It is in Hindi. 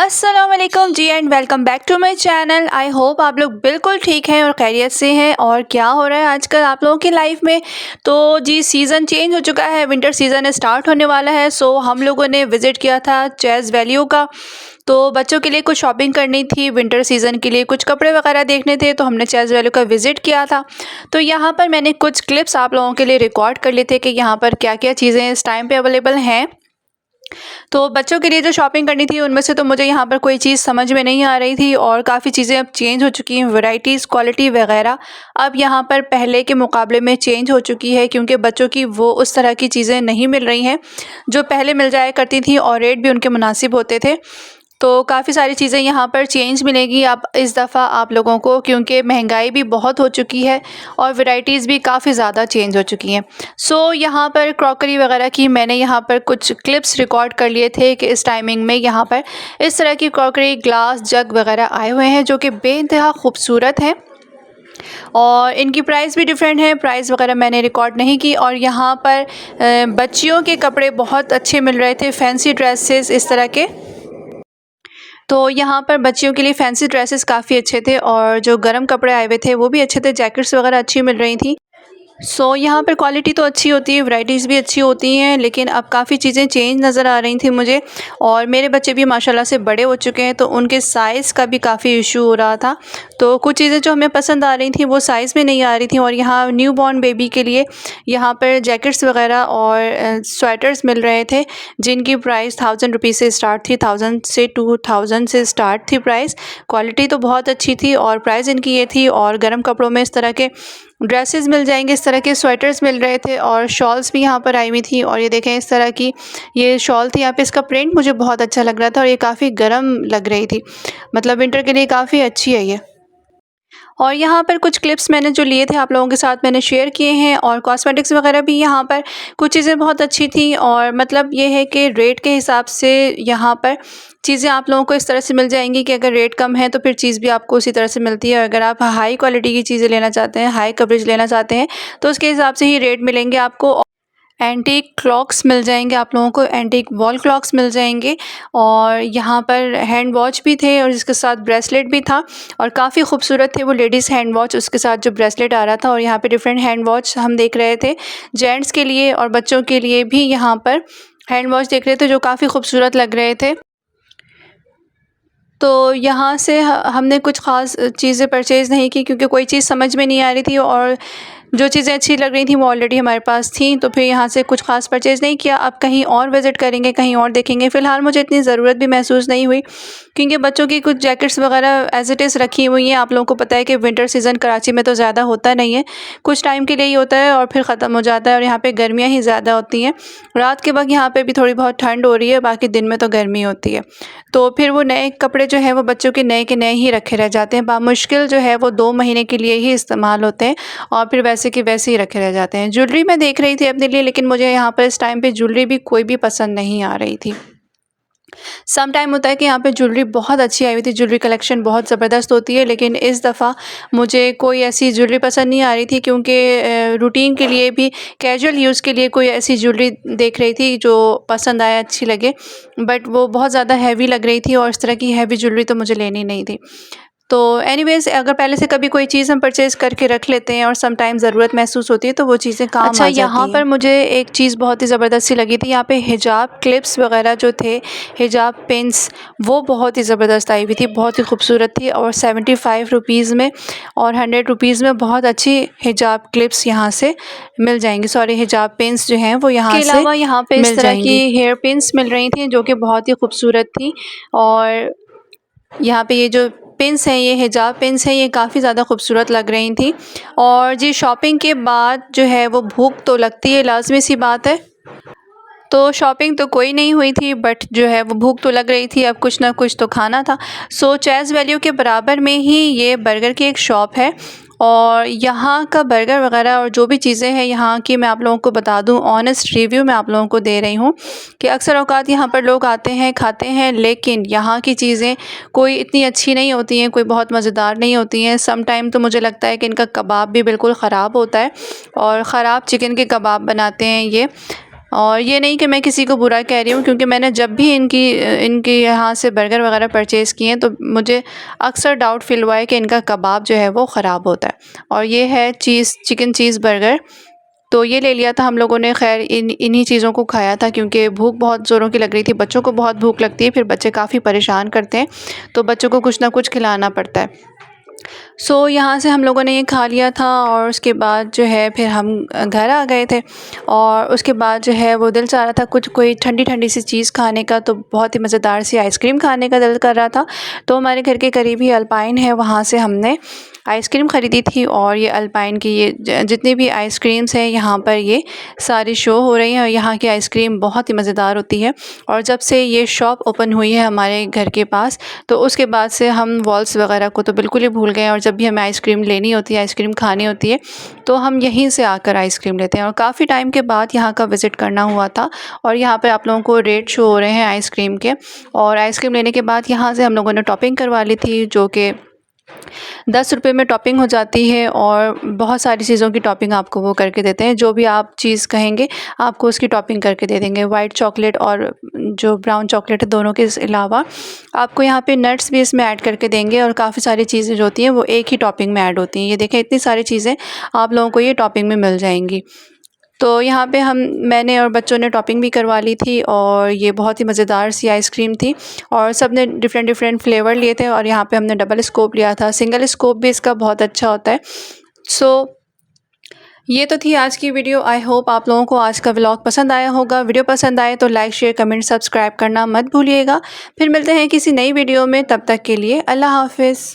अस्सलाम वालेकुम जी and welcome back to my channel. I hope आप लोग बिल्कुल ठीक हैं और खैरियत से हैं। और क्या हो रहा है आजकल आप लोगों की लाइफ में? तो जी सीज़न चेंज हो चुका है, विंटर सीज़न स्टार्ट होने वाला है। सो हम लोगों ने विज़िट किया था चेज़ वैल्यू का। तो बच्चों के लिए कुछ शॉपिंग करनी थी, विंटर सीज़न के लिए कुछ कपड़े वगैरह देखने थे, तो हमने चेज़ वैल्यू का विज़िट किया था। तो यहाँ पर मैंने कुछ क्लिप्स आप लोगों के लिए रिकॉर्ड कर लिए थे कि यहाँ पर क्या क्या चीज़ें इस टाइम पे अवेलेबल हैं। तो बच्चों के लिए जो शॉपिंग करनी थी उनमें से तो मुझे यहाँ पर कोई चीज़ समझ में नहीं आ रही थी और काफ़ी चीज़ें अब चेंज हो चुकी हैं, वैराइटीज़ क्वालिटी वगैरह अब यहाँ पर पहले के मुकाबले में चेंज हो चुकी है, क्योंकि बच्चों की वो उस तरह की चीज़ें नहीं मिल रही हैं जो पहले मिल जाया करती थी और रेट भी उनके मुनासिब होते थे। तो काफ़ी सारी चीज़ें यहाँ पर चेंज मिलेगी अब इस दफ़ा आप लोगों को, क्योंकि महंगाई भी बहुत हो चुकी है और वैराइटीज़ भी काफ़ी ज़्यादा चेंज हो चुकी हैं। सो यहाँ पर क्रॉकरी वगैरह की मैंने यहाँ पर कुछ क्लिप्स रिकॉर्ड कर लिए थे कि इस टाइमिंग में यहाँ पर इस तरह की क्रॉकरी, ग्लास, जग वगैरह आए हुए हैं जो कि बेइंतहा खूबसूरत हैं और इनकी प्राइस भी डिफरेंट है। प्राइस वगैरह मैंने रिकॉर्ड नहीं की। और यहाँ पर बच्चियों के कपड़े बहुत अच्छे मिल रहे थे, फैंसी ड्रेसेस इस तरह के। तो यहाँ पर बच्चियों के लिए फैंसी ड्रेसेस काफ़ी अच्छे थे और जो गर्म कपड़े आए हुए थे वो भी अच्छे थे, जैकेट्स वगैरह अच्छी मिल रही थी। यहाँ पर क्वालिटी तो अच्छी होती है, वैराइटीज़ भी अच्छी होती हैं, लेकिन अब काफ़ी चीज़ें चेंज नज़र आ रही थी मुझे। और मेरे बच्चे भी माशाल्लाह से बड़े हो चुके हैं, तो उनके साइज़ का भी काफ़ी इशू हो रहा था। तो कुछ चीज़ें जो हमें पसंद आ रही थी वो साइज़ में नहीं आ रही थी। और यहाँ न्यू बॉर्न बेबी के लिए यहाँ पर जैकेट्स वगैरह और स्वेटर्स मिल रहे थे जिनकी प्राइस 1000 रुपीज़ से स्टार्ट थी, 1000 से 2000 से स्टार्ट थी प्राइस। क्वालिटी तो बहुत अच्छी थी और प्राइस इनकी ये थी। और गर्म कपड़ों में इस तरह के ड्रेसेस मिल जाएंगे, इस तरह के स्वेटर्स मिल रहे थे और शॉल्स भी यहाँ पर आई हुई थी। और ये देखें इस तरह की ये शॉल थी, यहाँ पे इसका प्रिंट मुझे बहुत अच्छा लग रहा था और ये काफ़ी गर्म लग रही थी, मतलब विंटर के लिए काफ़ी अच्छी है ये। और यहाँ पर कुछ क्लिप्स मैंने जो लिए थे आप लोगों के साथ मैंने शेयर किए हैं। और कॉस्मेटिक्स वगैरह भी यहाँ पर कुछ चीज़ें बहुत अच्छी थी और मतलब ये है कि रेट के हिसाब से यहाँ पर चीज़ें आप लोगों को इस तरह से मिल जाएंगी कि अगर रेट कम है तो फिर चीज़ भी आपको उसी तरह से मिलती है। अगर आप हाई क्वालिटी की चीज़ें लेना चाहते हैं, हाई कवरेज लेना चाहते हैं, तो उसके हिसाब से ही रेट मिलेंगे आपको। एंटीक क्लॉक्स मिल जाएंगे आप लोगों को, एंटीक वॉल क्लॉक्स मिल जाएंगे। और यहाँ पर हैंड वॉच भी थे और इसके साथ ब्रेसलेट भी था और काफ़ी खूबसूरत थे वो लेडीज़ हैंड वॉच, उसके साथ जो ब्रेसलेट आ रहा था। और यहाँ पे डिफरेंट हैंड वॉच हम देख रहे थे, जेंट्स के लिए और बच्चों के लिए भी यहाँ पर हैंड वॉच देख रहे थे जो काफ़ी खूबसूरत लग रहे थे। तो यहाँ से हमने कुछ ख़ास चीज़ें परचेज़ नहीं की क्योंकि कोई चीज़ समझ में नहीं आ रही थी और जो चीज़ें अच्छी लग रही थी वो ऑलरेडी हमारे पास थी, तो फिर यहाँ से कुछ ख़ास परचेज़ नहीं किया। अब कहीं और विज़िट करेंगे, कहीं और देखेंगे। फ़िलहाल मुझे इतनी ज़रूरत भी महसूस नहीं हुई क्योंकि बच्चों की कुछ जैकेट्स वगैरह एज़ इट इज़ रखी हुई हैं। आप लोगों को पता है कि विंटर सीज़न कराची में तो ज़्यादा होता नहीं है, कुछ टाइम के लिए ही होता है और फिर ख़त्म हो जाता है। और यहाँ पे गर्मियाँ ही ज़्यादा होती हैं। रात के वक्त यहाँ पे भी थोड़ी बहुत ठंड हो रही है, बाकी दिन में तो गर्मी होती है। तो फिर वो नए कपड़े जो है वो बच्चों के नए के नए ही रखे रह जाते हैं, बामुश्किल जो है वो 2 महीने के लिए ही इस्तेमाल होते हैं और फिर वैसे के वैसे ही रखे रह जाते हैं। ज्वेलरी मैं देख रही थी अपने लिए, लेकिन मुझे यहाँ पर इस टाइम पे ज्वेलरी भी कोई भी पसंद नहीं आ रही थी। सम टाइम होता है कि यहाँ पे ज्वेलरी बहुत अच्छी आई हुई थी, ज्वेलरी कलेक्शन बहुत ज़बरदस्त होती है, लेकिन इस दफ़ा मुझे कोई ऐसी ज्वेलरी पसंद नहीं आ रही थी क्योंकि रूटीन के लिए भी, कैजुअल यूज़ के लिए कोई ऐसी ज्वेलरी देख रही थी जो पसंद आए, अच्छी लगे, बट वो बहुत ज़्यादा हैवी लग रही थी और इस तरह की हैवी ज्वेलरी तो मुझे लेनी नहीं थी। तो एनीवेज़ अगर पहले से कभी कोई चीज़ हम परचेज़ करके रख लेते हैं और सम टाइम ज़रूरत महसूस होती है तो वो चीज़ें काम आ जाती हैं। यहाँ पर मुझे एक चीज़ बहुत ही ज़बरदस्त सी लगी थी, यहाँ पे हिजाब क्लिप्स वगैरह जो थे, हिजाब पिन्स, वो बहुत ही ज़बरदस्त आई हुई थी, बहुत ही खूबसूरत थी। और 75 रुपीज़ में और 100 रुपीज़ में बहुत अच्छी हिजाब क्लिप्स यहाँ से मिल जाएंगी, सॉरी हिजाब पिन्स जो हैं वो यहाँ से अलावा यहाँ पे इस तरह की हेयर पिन्स मिल रही थी जो कि बहुत ही खूबसूरत थी। और यहाँ पे ये जो पिन्स हैं, ये हिजाब पिन्स हैं, ये काफ़ी ज़्यादा खूबसूरत लग रही थी। और जी शॉपिंग के बाद जो है वो भूख तो लगती है, लाज़मी सी बात है। तो शॉपिंग तो कोई नहीं हुई थी बट जो है वो भूख तो लग रही थी, अब कुछ ना कुछ तो खाना था। चेज़ वैल्यू के बराबर में ही ये बर्गर की एक शॉप है और यहाँ का बर्गर वगैरह और जो भी चीज़ें हैं यहाँ की, मैं आप लोगों को बता दूँ, ऑनेस्ट रिव्यू मैं आप लोगों को दे रही हूँ कि अक्सर औक़ात यहाँ पर लोग आते हैं, खाते हैं, लेकिन यहाँ की चीज़ें कोई इतनी अच्छी नहीं होती हैं, कोई बहुत मज़ेदार नहीं होती हैं। सम टाइम तो मुझे लगता है कि इनका कबाब भी बिल्कुल ख़राब होता है और ख़राब चिकन के कबाब बनाते हैं ये। और ये नहीं कि मैं किसी को बुरा कह रही हूँ, क्योंकि मैंने जब भी इनके यहाँ से बर्गर वगैरह परचेज़ किए हैं तो मुझे अक्सर डाउट फ़ील हुआ है कि इनका कबाब जो है वो ख़राब होता है। और ये है चिकन चीज़ बर्गर, तो ये ले लिया था हम लोगों ने। ख़ैर इन्हीं चीज़ों को खाया था क्योंकि भूख बहुत ज़ोरों की लग रही थी। बच्चों को बहुत भूख लगती है, फिर बच्चे काफ़ी परेशान करते हैं, तो बच्चों को कुछ ना कुछ खिलाना पड़ता है। यहाँ से हम लोगों ने ये खा लिया था और उसके बाद जो है फिर हम घर आ गए थे। और उसके बाद जो है वो दिल चाह रहा था कुछ कोई ठंडी सी चीज़ खाने का, तो बहुत ही मज़ेदार सी आइसक्रीम खाने का दिल कर रहा था। तो हमारे घर के करीब ही अल्पाइन है, वहाँ से हमने आइसक्रीम ख़रीदी थी। और ये अल्पाइन की ये जितनी भी आइसक्रीम्स हैं यहाँ पर ये सारी शो हो रही हैं, और यहाँ की आइसक्रीम बहुत ही मज़ेदार होती है। और जब से ये शॉप ओपन हुई है हमारे घर के पास, तो उसके बाद से हम वॉल्स वगैरह को तो बिल्कुल ही भूल गए हैं। और जब भी हमें आइसक्रीम लेनी होती है, आइसक्रीम खानी होती है, तो हम यहीं से आकर आइसक्रीम लेते हैं। और काफ़ी टाइम के बाद यहाँ का विज़िट करना हुआ था, और यहाँ पे आप लोगों को रेट शो हो रहे हैं आइसक्रीम के। और आइसक्रीम लेने के बाद यहाँ से हम लोगों ने टॉपिंग करवा ली थी, जो कि 10 रुपये में टॉपिंग हो जाती है। और बहुत सारी चीज़ों की टॉपिंग आपको वो करके देते हैं, जो भी आप चीज़ कहेंगे आपको उसकी टॉपिंग करके दे देंगे। वाइट चॉकलेट और जो ब्राउन चॉकलेट है, दोनों के अलावा आपको यहाँ पे नट्स भी इसमें ऐड करके देंगे। और काफ़ी सारी चीज़ें जो होती हैं वो एक ही टॉपिंग में ऐड होती हैं। ये देखें, इतनी सारी चीज़ें आप लोगों को ये टॉपिंग में मिल जाएंगी। तो यहाँ पे मैंने और बच्चों ने टॉपिंग भी करवा ली थी, और ये बहुत ही मज़ेदार सी आइसक्रीम थी। और सब ने डिफरेंट फ्लेवर लिए थे, और यहाँ पे हमने डबल स्कूप लिया था। सिंगल स्कूप भी इसका बहुत अच्छा होता है। ये तो थी आज की वीडियो। आई होप आप लोगों को आज का व्लॉग पसंद आया होगा। वीडियो पसंद आए तो लाइक, शेयर, कमेंट, सब्सक्राइब करना मत भूलिएगा। फिर मिलते हैं किसी नई वीडियो में, तब तक के लिए अल्लाह हाफ़िज़।